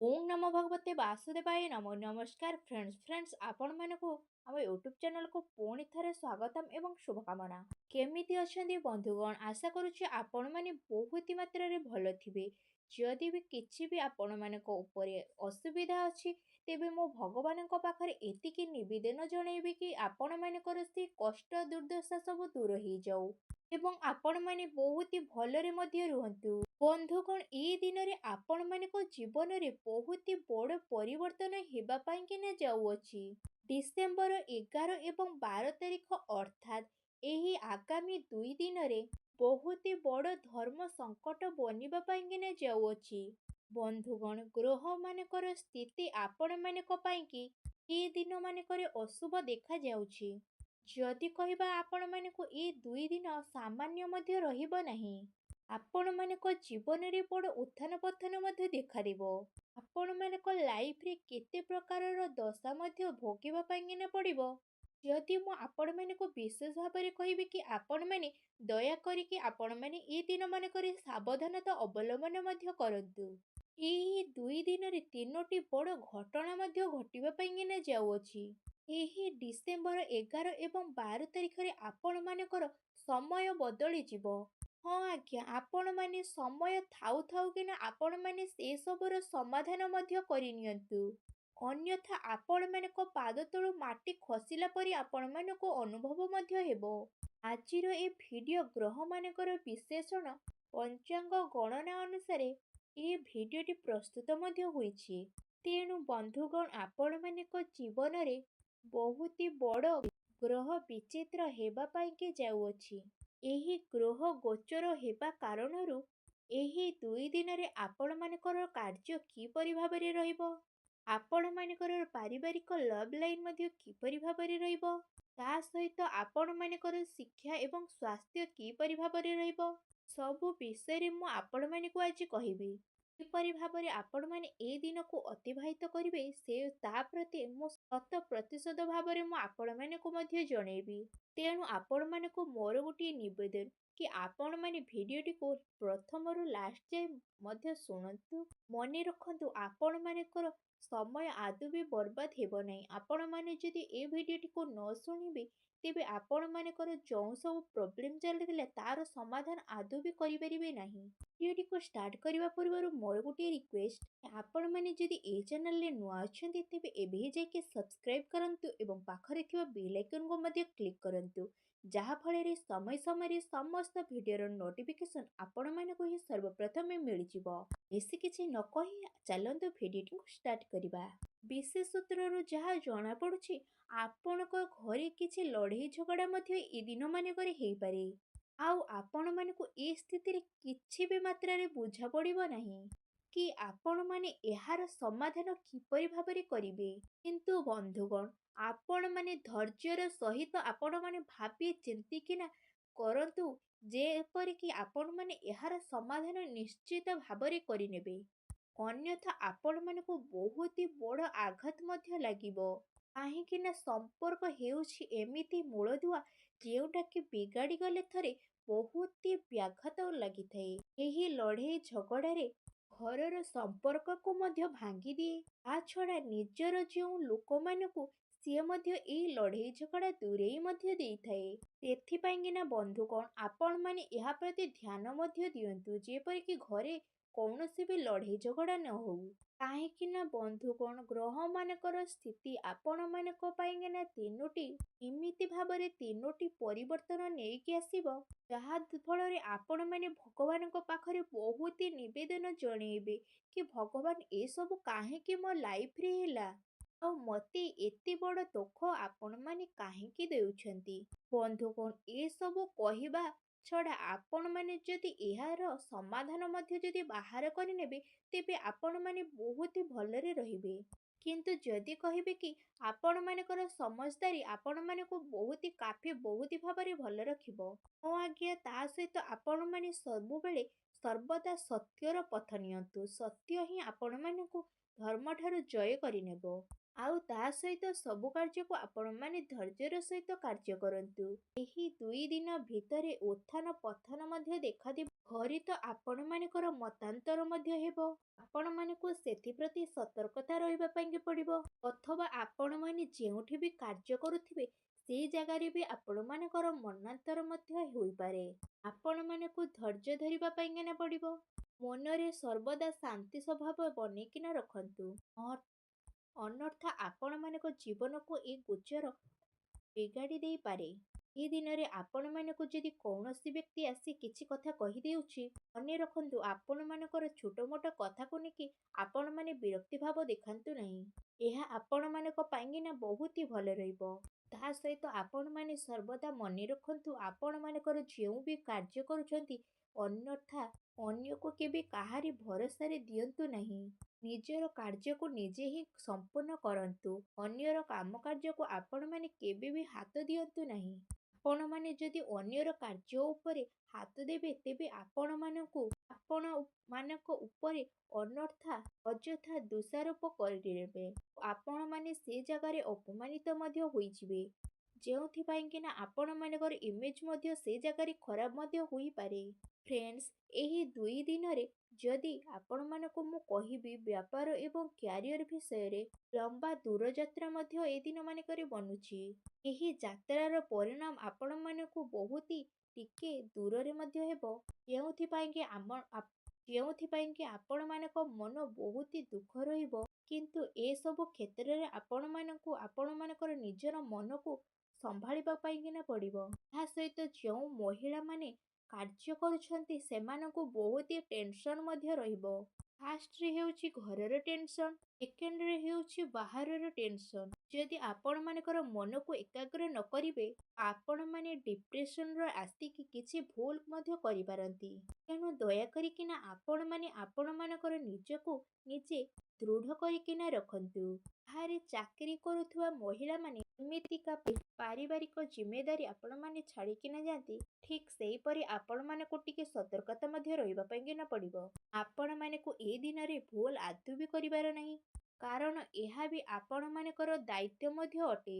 ओम नमो भगवते वासुदेवाय नमो नमस्कार फ्रेंड्स आपण मानकु ଆମ ୟୁଟ୍ୟୁବ୍ ଚ୍ୟାନେଲକୁ ପୁଣି ଥରେ ସ୍ୱାଗତମ ଏବଂ ଶୁଭକାମନା। କେମିତି ଅଛନ୍ତି ବନ୍ଧୁଗଣ? ଆଶା କରୁଛି ଆପଣମାନେ ବହୁତ ମାତ୍ରାରେ ଭଲ ଥିବେ। ଯଦି ବି କିଛି ବି ଆପଣମାନଙ୍କ ଉପରେ ଅସୁବିଧା ଅଛି ତେବେ ମୁଁ ଭଗବାନଙ୍କ ପାଖରେ ଏତିକି ନିବେଦନ ଜଣାଇବି କି ଆପଣମାନଙ୍କର ସେ କଷ୍ଟ ଦୁର୍ଦ୍ଦଶା ସବୁ ଦୂର ହେଇଯାଉ ଏବଂ ଆପଣମାନେ ବହୁତ ଭଲରେ ମଧ୍ୟ ରୁହନ୍ତୁ। ବନ୍ଧୁଗଣ, ଏଇ ଦିନରେ ଆପଣମାନଙ୍କ ଜୀବନରେ ବହୁତ ବଡ଼ ପରିବର୍ତ୍ତନ ହେବା ପାଇଁକିନା ଯାଉଅଛି। ଡିସେମ୍ବର 11 ଏବଂ 12 ତାରିଖ ଅର୍ଥାତ୍ ଏହି ଆଗାମୀ 2 ଦିନରେ ବହୁତ ବଡ଼ ଧର୍ମ ସଙ୍କଟ ବନିବା ପାଇଁକିନା ଯାଉଅଛି। ବନ୍ଧୁଗଣ, ଗ୍ରହମାନଙ୍କର ସ୍ଥିତି ଆପଣମାନଙ୍କ ପାଇଁକି ଏ ଦିନମାନଙ୍କରେ ଅଶୁଭ ଦେଖାଯାଉଛି। ଯଦି କହିବା ଆପଣମାନଙ୍କୁ ଏ 2 ଦିନ ସାମାନ୍ୟ ମଧ୍ୟ ରହିବ ନାହିଁ। ଆପଣମାନଙ୍କ ଜୀବନରେ ବଡ଼ ଉତ୍ଥାନ ପତନ ମଧ୍ୟ ଦେଖାଦେବ। ଆପଣମାନଙ୍କ ଲାଇଫରେ କେତେ ପ୍ରକାରର ଦଶା ମଧ୍ୟ ଭୋଗିବା ପାଇଁକିନା ପଡ଼ିବ। ଯଦି ମୁଁ ଆପଣମାନଙ୍କୁ ବିଶେଷ ଭାବରେ କହିବି କି ଆପଣମାନେ ଦୟାକରିକି ଆପଣମାନେ ଏ ଦିନମାନଙ୍କରେ ସାବଧାନତା ଅବଲମ୍ବନ ମଧ୍ୟ କରନ୍ତୁ। ଏହି 2 ଦିନରେ 3ଟି ବଡ଼ ଘଟଣା ମଧ୍ୟ ଘଟିବା ପାଇଁକିନା ଯାଉଅଛି। ଏହି ଡିସେମ୍ବର 11 ଏବଂ 12 ତାରିଖରେ ଆପଣମାନଙ୍କର ସମୟ ବଦଳିଯିବ। ହଁ ଆଜ୍ଞା, ଆପଣମାନେ ସମୟ ଥାଉ ଥାଉ କିନା ଆପଣମାନେ ସେସବୁର ସମାଧାନ ମଧ୍ୟ କରିନିଅନ୍ତୁ। ଅନ୍ୟଥା ଆପଣମାନଙ୍କ ପାଦ ତଳୁ ମାଟି ଖସିଲା ପରି ଆପଣମାନଙ୍କୁ ଅନୁଭବ ମଧ୍ୟ ହେବ। ଆଜିର ଏ ଭିଡ଼ିଓ ଗ୍ରହମାନଙ୍କର ବିଶ୍ଳେଷଣ ପଞ୍ଚାଙ୍ଗ ଗଣନା ଅନୁସାରେ ଏ ଭିଡ଼ିଓଟି ପ୍ରସ୍ତୁତ ମଧ୍ୟ ହୋଇଛି। ତେଣୁ ବନ୍ଧୁଗଣ, ଆପଣମାନଙ୍କ ଜୀବନରେ ବହୁତ ବଡ଼ ଗ୍ରହ ବିଚିତ୍ର ହେବା ପାଇଁକି ଯାଉଅଛି। ଏହି ଗ୍ରହ ଗୋଚର ହେବା କାରଣରୁ ଏହି 2 ଦିନରେ ଆପଣମାନଙ୍କର କାର୍ଯ୍ୟ କିପରି ଭାବରେ ରହିବ, ଆପଣମାନଙ୍କର ପାରିବାରିକ ଲଭ୍ ଲାଇନ୍ ମଧ୍ୟ କିପରି ଭାବରେ ରହିବ, ତା ସହିତ ଆପଣମାନଙ୍କର ଶିକ୍ଷା ଏବଂ ସ୍ୱାସ୍ଥ୍ୟ କିପରି ଭାବରେ ରହିବ, ସବୁ ବିଷୟରେ ମୁଁ ଆପଣମାନଙ୍କୁ ଆଜି କହିବି। କିପରି ଭାବରେ ଆପଣମାନେ ଏ ଦିନକୁ ଅତିବାହିତ କରିବେ ତା ପ୍ରତି ମୁଁ 100% ଭାବରେ ମୁଁ ଆପଣମାନଙ୍କୁ ମଧ୍ୟ ଜଣେଇବି। ତେଣୁ ଆପଣମାନଙ୍କୁ ମୋର ଗୋଟିଏ ନିବେଦନ କି ଆପଣମାନେ ଭିଡ଼ିଓଟିକୁ ପ୍ରଥମରୁ ଲାଷ୍ଟ ଯାଏ ମଧ୍ୟ ଶୁଣନ୍ତୁ। ମନେ ରଖନ୍ତୁ, ଆପଣମାନଙ୍କର ସମୟ ଆଦୌ ବି ବର୍ବାଦ ହେବ ନାହିଁ। ଆପଣମାନେ ଯଦି ଏ ଭିଡ଼ିଓଟିକୁ ନ ଶୁଣିବେ ତେବେ ଆପଣମାନଙ୍କର ଯେଉଁ ସବୁ ପ୍ରୋବ୍ଲେମ୍ ଚାଲିଥିଲା ତାର ସମାଧାନ ଆଦୌ ବି କରିପାରିବେ ନାହିଁ। ଭିଡ଼ିଓଟିକୁ ଷ୍ଟାର୍ଟ କରିବା ପୂର୍ବରୁ ମୋର ଗୋଟିଏ ରିକ୍ୱେଷ୍ଟ, ଆପଣମାନେ ଯଦି ଏ ଚ୍ୟାନେଲରେ ନୂଆ ଅଛନ୍ତି ତେବେ ଏବେ ହିଁ ଯାଇକି ସବସ୍କ୍ରାଇବ୍ କରନ୍ତୁ ଏବଂ ପାଖରେ ଥିବା ବେଲ୍ ଆଇକନକୁ ମଧ୍ୟ କ୍ଲିକ୍ କରନ୍ତୁ, ଯାହାଫଳରେ ସମୟ ସମୟରେ ସମସ୍ତ ଭିଡ଼ିଓର ନୋଟିଫିକେସନ୍ ଆପଣମାନଙ୍କୁ ହିଁ ସର୍ବପ୍ରଥମେ ମିଳିଯିବ। ବେଶୀ କିଛି ନ କହି ଚାଲନ୍ତୁ ଭିଡ଼ିଓଟିକୁ ଷ୍ଟାର୍ଟ କରିବା। ବିଶେଷ ସୂତ୍ରରୁ ଯାହା ଜଣାପଡ଼ୁଛି ଆପଣଙ୍କ ଘରେ କିଛି ଲଢ଼େଇ ଝଗଡ଼ା ମଧ୍ୟ ଏ ଦିନମାନଙ୍କରେ ହେଇପାରେ। ଆଉ ଆପଣମାନଙ୍କୁ ଏ ସ୍ଥିତିରେ କିଛି ବି ମାତ୍ରାରେ ବୁଝା ପଡ଼ିବ ନାହିଁ କି ଆପଣମାନେ ଏହାର ସମାଧାନ କିପରି ଭାବରେ କରିବେ। କିନ୍ତୁ ବନ୍ଧୁଗଣ, ଆପଣମାନେ ଧୈର୍ଯ୍ୟର ସହିତ ଆପଣମାନେ ଭାବି ଚିନ୍ତିକିନା କରନ୍ତୁ, ଯେପରିକି ଆପଣମାନେ ଏହାର ସମାଧାନ ନିଶ୍ଚିତ ଭାବରେ କରିନେବେ। ଅନ୍ୟଥା ଆପଣମାନଙ୍କୁ ବହୁତ ବଡ଼ ଆଘାତ ମଧ୍ୟ ଲାଗିବ। କାହିଁକି ନା ସମ୍ପର୍କ ହେଉଛି ଏମିତି ମୂଳଦୁଆ ଯେଉଁଟାକି ବିଗାଡ଼ି ଗଲେ ଥରେ ବହୁତ ବ୍ୟାଘାତ ଲାଗିଥାଏ। ଏହି ଲଢ଼େଇ ଝଗଡ଼ାରେ ଘରର ସମ୍ପର୍କକୁ ମଧ୍ୟ ଭାଙ୍ଗିଦିଏ। ତା ଛଡ଼ା ନିଜର ଯେଉଁ ଲୋକମାନଙ୍କୁ ସିଏ ମଧ୍ୟ ଏଇ ଲଢ଼େଇ ଝଗଡ଼ା ଦୂରେଇ ମଧ୍ୟ ଦେଇଥାଏ। ସେଥିପାଇଁକିନା ବନ୍ଧୁଗଣ, ଆପଣମାନେ ଏହା ପ୍ରତି ଧ୍ୟାନ ମଧ୍ୟ ଦିଅନ୍ତୁ ଯେପରିକି ଘରେ କୌଣସି ବି ଲଢ଼େଇ ଝଗଡ଼ା ନ ହଉ। କାହିଁକି ନା ବନ୍ଧୁଗଣ, ଗ୍ରହମାନଙ୍କର ସ୍ଥିତି ଆପଣମାନଙ୍କ ପାଇଁକିନା ଏମିତି ଭାବରେ 3ଟି ପରିବର୍ତ୍ତନ ନେଇକି ଆସିବ, ଯାହା ଫଳରେ ଆପଣମାନେ ଭଗବାନଙ୍କ ପାଖରେ ବହୁତ ନିବେଦନ ଜଣେଇବେ କି ଭଗବାନ ଏସବୁ କାହିଁକି ମୋ ଲାଇଫରେ ହେଲା, ଆଉ ମୋତେ ଏତେ ବଡ଼ ଦୁଃଖ ଆପଣମାନେ କାହିଁକି ଦେଉଛନ୍ତି। ବନ୍ଧୁଗଣ, ଏସବୁ କହିବା ଛଡ଼ା ଆପଣମାନେ ଯଦି ଏହାର ସମାଧାନ ମଧ୍ୟ ଯଦି ବାହାର କରିନେବେ ତେବେ ଆପଣମାନେ ବହୁତ ଭଲରେ ରହିବେ। କିନ୍ତୁ ଯଦି କହିବେ କି ଆପଣମାନଙ୍କର ସମଝଦାରୀ ଆପଣମାନଙ୍କୁ ବହୁତ ଭାବରେ ଭଲ ରଖିବ, ହଁ ଆଜ୍ଞା, ତା ସହିତ ଆପଣମାନେ ସବୁବେଳେ ସର୍ବଦା ସତ୍ୟର ପଥ ନିଅନ୍ତୁ। ସତ୍ୟ ହିଁ ଆପଣମାନଙ୍କୁ ଧର୍ମଠାରୁ ଜୟ କରିନେବ। ଆଉ ତା ସହିତ ସବୁ କାର୍ଯ୍ୟକୁ ଆପଣମାନେ ଧୈର୍ଯ୍ୟର ସହିତ କାର୍ଯ୍ୟ କରନ୍ତୁ। ଏହି 2 ଦିନ ଭିତରେ ଉତ୍ଥାନ ପତନ ମଧ୍ୟ ଦେଖାଦେବ। ଘରେ ତ ଆପଣମାନଙ୍କର ମତାନ୍ତର ମଧ୍ୟ ହେବ। ଆପଣମାନଙ୍କୁ ସେଥିପ୍ରତି ସତର୍କତା ରହିବା ପାଇଁକି ପଡ଼ିବ। ଅଥବା ଆପଣମାନେ ଯେଉଁଠି ବି କାର୍ଯ୍ୟ କରୁଥିବେ ସେଇ ଜାଗାରେ ବି ଆପଣମାନଙ୍କର ମନାନ୍ତର ମଧ୍ୟ ହୋଇପାରେ। ଆପଣମାନଙ୍କୁ ଧୈର୍ଯ୍ୟ ଧରିବା ପାଇଁକିନା ପଡ଼ିବ। ମନରେ ସର୍ବଦା ଶାନ୍ତି ସ୍ୱଭାବ ବନେଇକିନା ରଖନ୍ତୁ। ଅନର୍ଥ ଆପଣମାନଙ୍କ ଜୀବନକୁ ଏ ଗୋଚର ବିଗାଡ଼ି ଦେଇପାରେ। ଏହି ଦିନରେ ଆପଣମାନଙ୍କୁ ଯଦି କୌଣସି ବ୍ୟକ୍ତି ଆସି କିଛି କଥା କହିଦେଉଛି, ମନେ ରଖନ୍ତୁ ଆପଣମାନଙ୍କର ଛୋଟ ମୋଟ କଥାକୁ ନେଇକି ଆପଣମାନେ ବିରକ୍ତି ଭାବ ଦେଖାନ୍ତୁ ନାହିଁ। ଏହା ଆପଣମାନଙ୍କ ପାଇଁକିନା ବହୁତ ହି ଭଲ ରହିବ। ତା ସହିତ ଆପଣମାନେ ସର୍ବଦା ମନେ ରଖନ୍ତୁ ଆପଣମାନଙ୍କର ଯେଉଁ ବି କାର୍ଯ୍ୟ କରୁଛନ୍ତି, ଅନ୍ୟଥା ଅନ୍ୟକୁ କେବେ କାହାରି ଭରସାରେ ଦିଅନ୍ତୁ ନାହିଁ। ନିଜର କାର୍ଯ୍ୟକୁ ନିଜେ ହିଁ ସମ୍ପୂର୍ଣ୍ଣ କରନ୍ତୁ। ଅନ୍ୟର କାମ କାର୍ଯ୍ୟକୁ ଆପଣମାନେ କେବେ ବି ହାତ ଦିଅନ୍ତୁ ନାହିଁ। ଆପଣମାନେ ଯଦି ଅନ୍ୟର କାର୍ଯ୍ୟ ଉପରେ ହାତ ଦେବେ ତେବେ ଆପଣମାନଙ୍କ ଉପରେ ଅନର୍ଥା ଅଯଥା ଦୋଷାରୋପ କରିନେବେ। ଆପଣମାନେ ସେ ଜାଗାରେ ଅପମାନିତ ମଧ୍ୟ ହୋଇଯିବେ। ଯେଉଁଥିପାଇଁକିନା ଆପଣମାନଙ୍କର ଇମେଜ ମଧ୍ୟ ସେ ଜାଗାରେ ଖରାପ ମଧ୍ୟ ହୋଇପାରେ। ଫ୍ରେଣ୍ଡସ୍, ଏହି 2 ଦିନରେ ଯଦି ଆପଣମାନଙ୍କୁ ମୁଁ କହିବି ବ୍ୟାପାର ଏବଂ କ୍ୟାରିୟର ବିଷୟରେ, ଲମ୍ବା ଦୂରଯାତ୍ରା ମଧ୍ୟ ଏ ଦିନମାନଙ୍କରେ ବନୁଛି। ଏହି ଯାତ୍ରାର ପରିଣାମ ଆପଣମାନଙ୍କୁ ବହୁତ ଟିକେ ଦୂରରେ ମଧ୍ୟ ହେବ। ଯେଉଁଥିପାଇଁକି ଆପଣମାନଙ୍କ ମନ ବହୁତ ଦୁଃଖ ରହିବ। କିନ୍ତୁ ଏସବୁ କ୍ଷେତ୍ରରେ ଆପଣମାନଙ୍କୁ ଆପଣମାନଙ୍କର ନିଜର ମନକୁ ସମ୍ଭାଳିବା ପାଇଁକିନା ପଡ଼ିବ। ତା ସହିତ ଯେଉଁ ମହିଳାମାନେ କାର୍ଯ୍ୟ କରୁଛନ୍ତି ସେମାନଙ୍କୁ ବହୁତ ଟେନସନ୍ ମଧ୍ୟ ରହିବ। ଫାର୍ଷ୍ଟରେ ହେଉଛି ଘରର ଟେନସନ୍, ସେକେଣ୍ଡରେ ହେଉଛି ବାହାରର ଟେନସନ୍। ଯଦି ଆପଣମାନଙ୍କର ମନକୁ ଏକାଗ୍ର ନ କରିବେ, ଆପଣମାନେ ଡିପ୍ରେସନରେ ଆସିକି କିଛି ଭୁଲ ମଧ୍ୟ କରିପାରନ୍ତି। ତେଣୁ ଦୟାକରିକିନା ଆପଣମାନେ ଆପଣମାନଙ୍କର ନିଜକୁ ନିଜେ ଦୃଢ଼ କରିକିନା ରଖନ୍ତୁ। ବାହାରେ ଚାକିରି କରୁଥିବା ମହିଳାମାନେ ଏମିତିକା ପାରିବାରିକ ଜିମେଦାରି ଆପଣମାନେ ଛାଡ଼ିକିନା ଯାଆନ୍ତି, ଠିକ୍ ସେହିପରି ଆପଣମାନଙ୍କୁ ଟିକେ ସତର୍କତା ମଧ୍ୟ ରହିବା ପାଇଁକିନା ପଡ଼ିବ। ଆପଣମାନଙ୍କୁ ଏ ଦିନରେ ଭୁଲ ଆଦୌ ବି କରିବାର ନାହିଁ, କାରଣ ଏହା ବି ଆପଣମାନଙ୍କର ଦାୟିତ୍ୱ ମଧ୍ୟ ଅଟେ।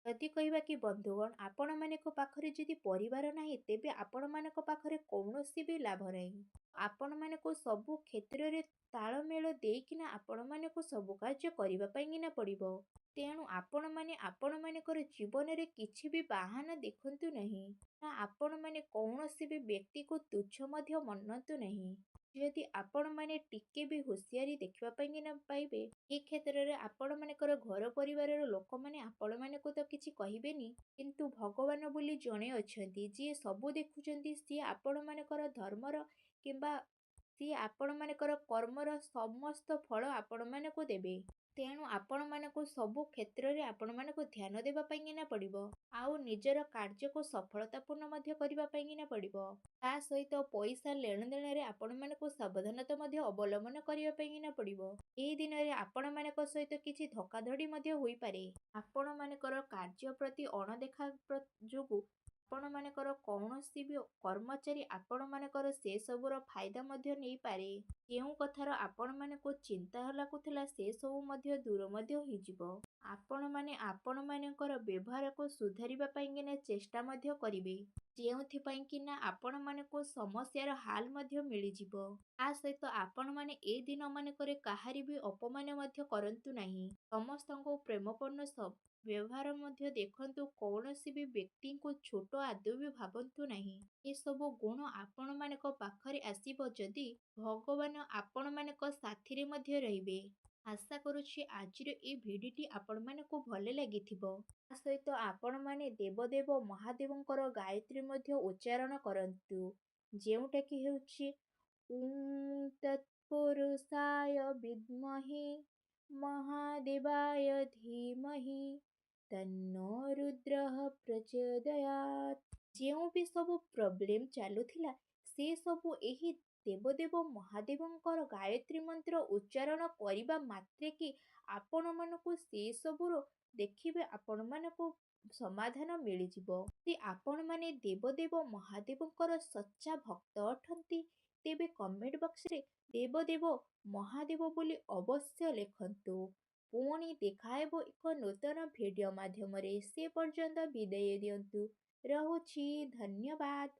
ଯଦି କହିବା କି ବନ୍ଧୁଗଣ, ଆପଣମାନଙ୍କ ପାଖରେ ଯଦି ପରିବାର ନାହିଁ ତେବେ ଆପଣମାନଙ୍କ ପାଖରେ କୌଣସି ବି ଲାଭ ନାହିଁ। ଆପଣମାନଙ୍କୁ ସବୁ କ୍ଷେତ୍ରରେ ତାଳମେଳ ଦେଇକିନା ଆପଣମାନଙ୍କୁ ସବୁ କାର୍ଯ୍ୟ କରିବା ପାଇଁକିନା ପଡ଼ିବ। ତେଣୁ ଆପଣମାନେ ଆପଣମାନଙ୍କର ଜୀବନରେ କିଛି ବି ବାହାନା ଦେଖନ୍ତୁ ନାହିଁ, ନା ଆପଣମାନେ କୌଣସି ବି ବ୍ୟକ୍ତିକୁ ତୁଚ୍ଛ ମଧ୍ୟ ମନନ୍ତୁ ନାହିଁ। ଯଦି ଆପଣମାନେ ଟିକେ ବି ହୁସିଆରି ଦେଖିବା ପାଇଁକିନା ପାଇବେ, ଏ କ୍ଷେତ୍ରରେ ଆପଣମାନଙ୍କର ଘର ପରିବାରର ଲୋକମାନେ ଆପଣମାନଙ୍କୁ ତ କିଛି କହିବେନି, କିନ୍ତୁ ଭଗବାନ ବୋଲି ଜଣେ ଅଛନ୍ତି ଯିଏ ସବୁ ଦେଖୁଛନ୍ତି। ସିଏ ଆପଣମାନଙ୍କର ଧର୍ମର କିମ୍ବା ସିଏ ଆପଣମାନଙ୍କର କର୍ମର ସମସ୍ତ ଫଳ ଆପଣମାନଙ୍କୁ ଦେବେ। ତେଣୁ ଆପଣମାନଙ୍କୁ ସବୁ କ୍ଷେତ୍ରରେ ଆପଣମାନଙ୍କୁ ଧ୍ୟାନ ଦେବା ପାଇଁକିନା ପଡ଼ିବ। ଆଉ ନିଜର କାର୍ଯ୍ୟକୁ ସଫଳତାପୂର୍ଣ୍ଣ ମଧ୍ୟ କରିବା ପାଇଁକିନା ପଡ଼ିବ। ତା ସହିତ ପଇସା ଲେଣଦେଣରେ ଆପଣମାନଙ୍କୁ ସାବଧାନତା ମଧ୍ୟ ଅବଲମ୍ବନ କରିବା ପାଇଁକିନା ପଡ଼ିବ। ଏହି ଦିନରେ ଆପଣମାନଙ୍କ ସହିତ କିଛି ଧକ୍କାଧଡ଼ି ମଧ୍ୟ ହୋଇପାରେ। ଆପଣମାନଙ୍କର କାର୍ଯ୍ୟ ପ୍ରତି ଅଣଦେଖା ଯୋଗୁଁ ଆପଣମାନଙ୍କର କୌଣସି ବି କର୍ମଚାରୀ ଆପଣମାନଙ୍କର ସେସବୁର ଫାଇଦା ମଧ୍ୟ ନେଇପାରେ। ଯେଉଁ କଥାର ଆପଣମାନଙ୍କୁ ଚିନ୍ତା ଲାଗୁଥିଲା ସେସବୁ ମଧ୍ୟ ଦୂର ମଧ୍ୟ ହୋଇଯିବ। ଆପଣମାନେ ଆପଣମାନଙ୍କର ବ୍ୟବହାରକୁ ସୁଧାରିବା ପାଇଁକିନା ଚେଷ୍ଟା ମଧ୍ୟ କରିବେ, ଯେଉଁଥିପାଇଁକିନା ଆପଣମାନଙ୍କୁ ସମସ୍ୟାର ହାଲ ମଧ୍ୟ ମିଳିଯିବ। ତା ସହିତ ଆପଣମାନେ ଏ ଦିନମାନଙ୍କରେ କାହାରି ବି ଅପମାନ ମଧ୍ୟ କରନ୍ତୁ ନାହିଁ। ସମସ୍ତଙ୍କୁ ପ୍ରେମପୂର୍ଣ୍ଣ ବ୍ୟବହାର ମଧ୍ୟ ଦେଖନ୍ତୁ। କୌଣସି ବି ବ୍ୟକ୍ତିଙ୍କୁ ଛୋଟ ଆଦୌ ବି ଭାବନ୍ତୁ ନାହିଁ। ଏସବୁ ଗୁଣ ଆପଣମାନଙ୍କ ପାଖରେ ଆସିବ ଯଦି ଭଗବାନ ଆପଣମାନଙ୍କ ସାଥିରେ ମଧ୍ୟ ରହିବେ। ଆଶା କରୁଛି ଆଜିର এই ଭିଡ଼ିଓଟି ଆପଣମାନଙ୍କୁ ଭଲ ଲାଗିଥିବ। ତା ସହିତ ଆପଣମାନେ ଦେବଦେବ ମହାଦେବଙ୍କର ଗାୟତ୍ରୀ ମଧ୍ୟ ଉଚ୍ଚାରଣ କରନ୍ତୁ, ଯେଉଁଟାକି ହେଉଛି ଓଁ ତତ୍ପୁରୁଷାୟ ବିଦ୍ମହେ ମହାଦେବାୟ ଧୀମହି ତନ୍ନୋ ରୁଦ୍ରଃ ପ୍ରଚୋଦୟାତ୍। ଯେଉଁ ବି ସବୁ ପ୍ରୋବ୍ଲେମ ଚାଲୁଥିଲା ସେ ସବୁ ଏହି ଦେବଦେବ ମହାଦେବଙ୍କର ଗାୟତ୍ରୀ ମନ୍ତ୍ର ଉଚ୍ଚାରଣ କରିବା ମାତ୍ରେକେ ଆପଣମାନଙ୍କୁ ସେସବୁର ଦେଖିବେ ଆପଣମାନଙ୍କୁ ସମାଧାନ ମିଳିଯିବ। ଯଦି ଆପଣମାନେ ଦେବଦେବ ମହାଦେବଙ୍କର ସଚ୍ଚା ଭକ୍ତ ଅଟନ୍ତି ତେବେ କମେଣ୍ଟ ବକ୍ସରେ ଦେବଦେବ ମହାଦେବ ବୋଲି ଅବଶ୍ୟ ଲେଖନ୍ତୁ। ପୁଣି ଦେଖାହେବ ଏକ ନୂତନ ଭିଡ଼ିଓ ମାଧ୍ୟମରେ। ସେ ପର୍ଯ୍ୟନ୍ତ ବିଦାୟ ଦିଅନ୍ତୁ। ରହୁଛି। ଧନ୍ୟବାଦ।